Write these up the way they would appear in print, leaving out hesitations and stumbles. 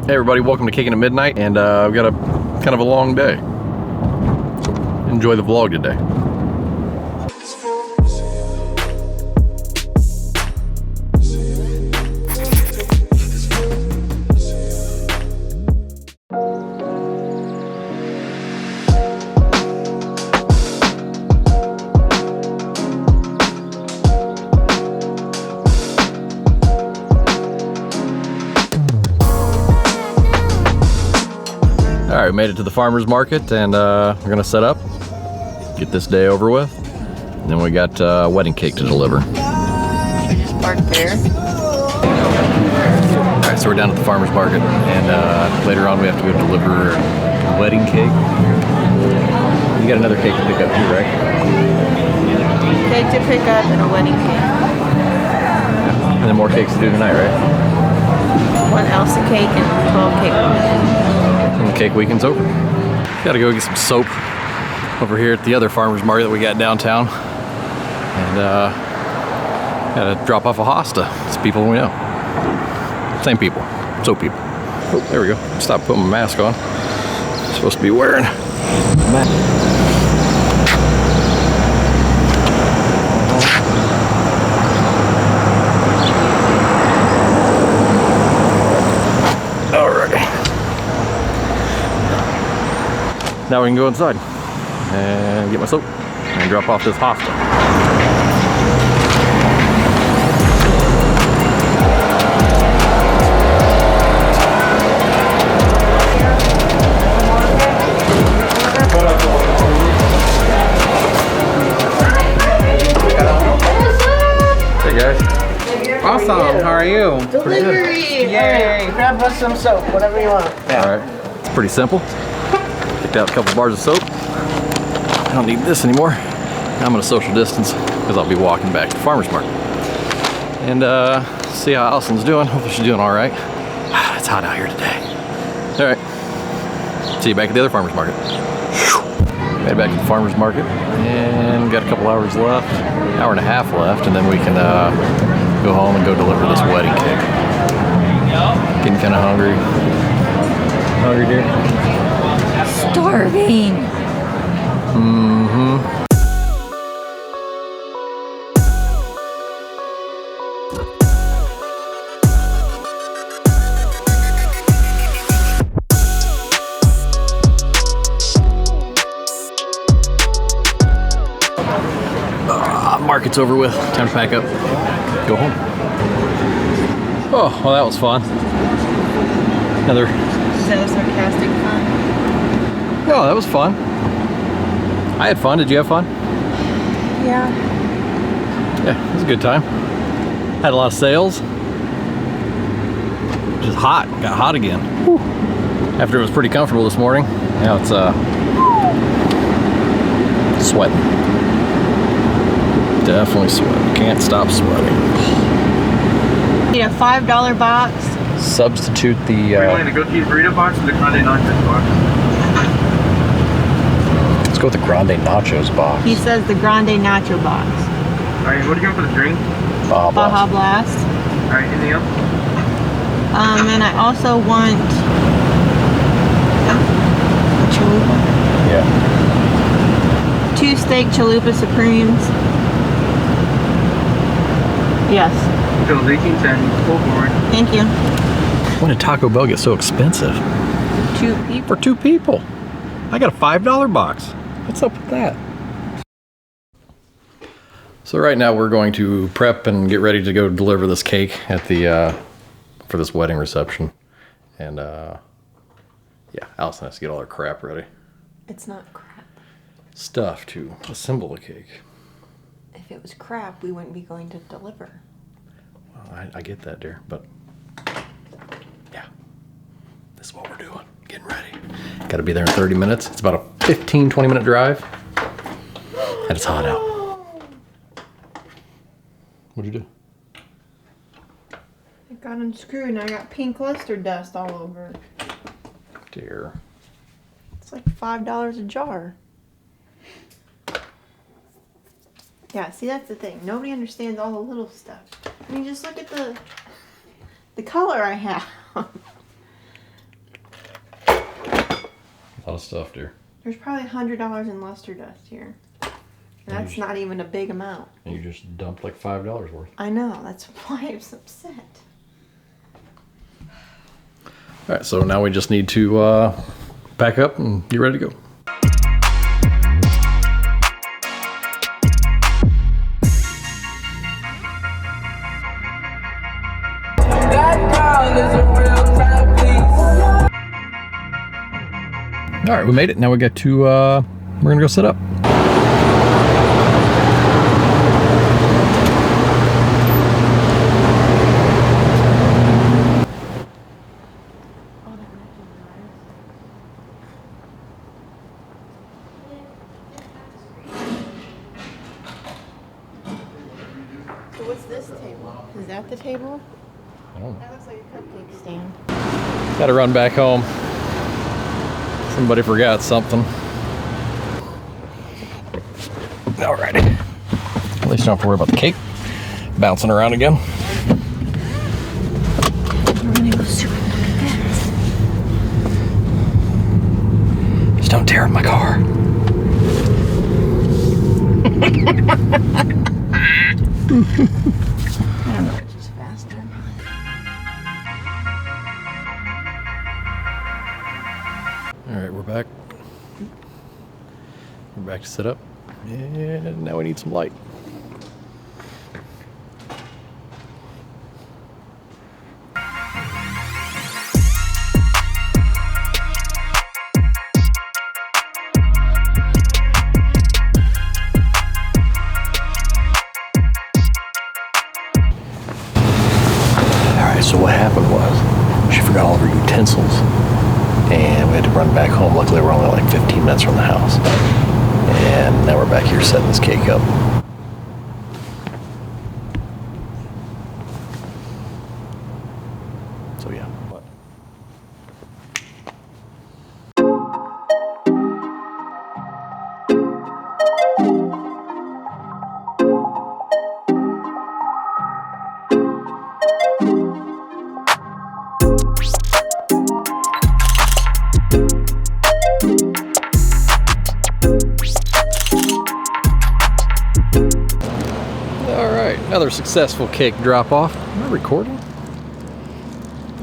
Hey everybody, welcome to Caking at Midnight, and we've got a kind of a long day. So enjoy the vlog today. Alright, we made it to the farmer's market, and we're gonna set up, get this day over with, and then we got wedding cake to deliver. We just parked there. Alright, so we're down at the farmer's market, and later on we have to go deliver wedding cake. You got another cake to pick up too, right? Cake to pick up and a wedding cake. And then more cakes to do tonight, right? One Elsa cake and 12 cake. And the cake weekend's over. Gotta go get some soap over here at the other farmer's market that we got downtown. And gotta drop off a hosta. It's people we know. Same people. Soap people. Oh, there we go. Stop putting my mask on. I'm supposed to be wearing a mask. Now we can go inside and get my soap and drop off this hosta. Hey guys. Awesome, how are you? Delivery! Yay! Grab us some soap, whatever you want. Alright, it's pretty simple. Picked out a couple bars of soap. I don't need this anymore. I'm gonna social distance because I'll be walking back to the farmer's market. And see how Allison's doing. Hopefully she's doing alright. It's hot out here today. Alright. See you back at the other farmer's market. Made it back to the farmer's market and got a couple hours left, hour and a half left, and then we can go home and go deliver this wedding cake. Getting kind of hungry. Hungry, dear? Starving. Mm-hmm. Market's over with. Time to pack up. Go home. Oh, well, that was fun. Another. Is that a sarcastic fun? Oh, that was fun. I had fun. Did you have fun? Yeah. Yeah, it was a good time. Had a lot of sales. Just hot. Got hot again. Whew. After it was pretty comfortable this morning. Now it's sweating. Definitely sweating. Can't stop sweating. Need a $5 box. Substitute the. Are you wanting the grilled cheese burrito box or the grande nachos box? Let's go with the grande nachos box. He says the grande nacho box. Alright, what do you want for the drink? Baja Blast. Alright, anything else? And I also want chalupa. Yeah. 2 steak chalupa supremes. Yes. Bills 1810, pull forward. Thank you. When did Taco Bell get so expensive? 2 people. For 2 people. I got a $5 box. What's up with that? So right now we're going to prep and get ready to go deliver this cake at the for this wedding reception. And yeah, Allison has to get all her crap ready. It's not crap. Stuff to assemble the cake. If it was crap, we wouldn't be going to deliver. Well, I get that, dear, but yeah, this is what we're doing. Getting ready. Got to be there in 30 minutes. It's about a 15-20 minute drive. And it's hot out. What'd you do? I got unscrewed and I got pink luster dust all over. Dear. It's like $5 a jar. Yeah, see, that's the thing. Nobody understands all the little stuff. I mean, just look at the color I have. lot of stuff, dear. There's probably $100 in luster dust here. And that's not even a big amount. And you just dumped like $5 worth. I know, that's why I'm so upset. All right, so now we just need to pack up and get ready to go. All right, we made it. Now we got to, we're gonna go set up. So what's this table? Is that the table? I don't know. That looks like a cupcake stand. Gotta run back home. Somebody forgot something. Alrighty. At least I don't have to worry about the cake bouncing around again. We're gonna go super look at this. Just don't tear up my car. I don't know, it's just faster. All right, we're back. We're back to set up. And now we need some light. So what happened was she forgot all of her utensils and we had to run back home. Luckily we're only like 15 minutes from the house. And now we're back here setting this cake up. So yeah. What? Another successful cake drop off. Am I recording?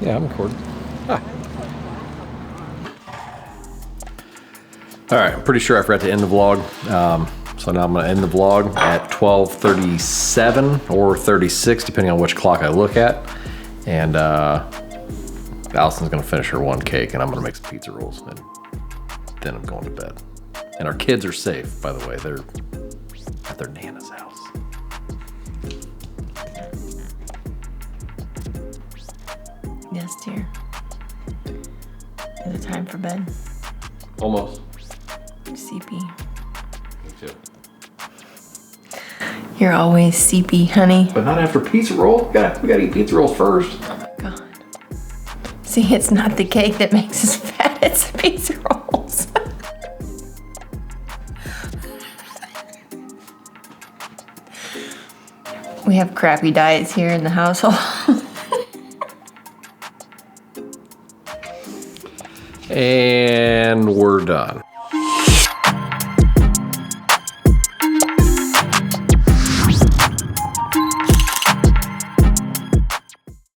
Yeah, I'm recording. Ah. All right, I'm pretty sure I forgot to end the vlog. So now I'm gonna end the vlog at 12:37 or 36, depending on which clock I look at. And Allison's gonna finish her one cake and I'm gonna make some pizza rolls and then I'm going to bed. And our kids are safe, by the way. They're at their Nana's house. Yes, dear. Is it time for bed? Almost. CP. Me too. You're always CP, honey. But not after pizza roll. We gotta eat pizza rolls first. Oh my God. See, it's not the cake that makes us fat, it's the pizza rolls. We have crappy diets here in the household. And we're done.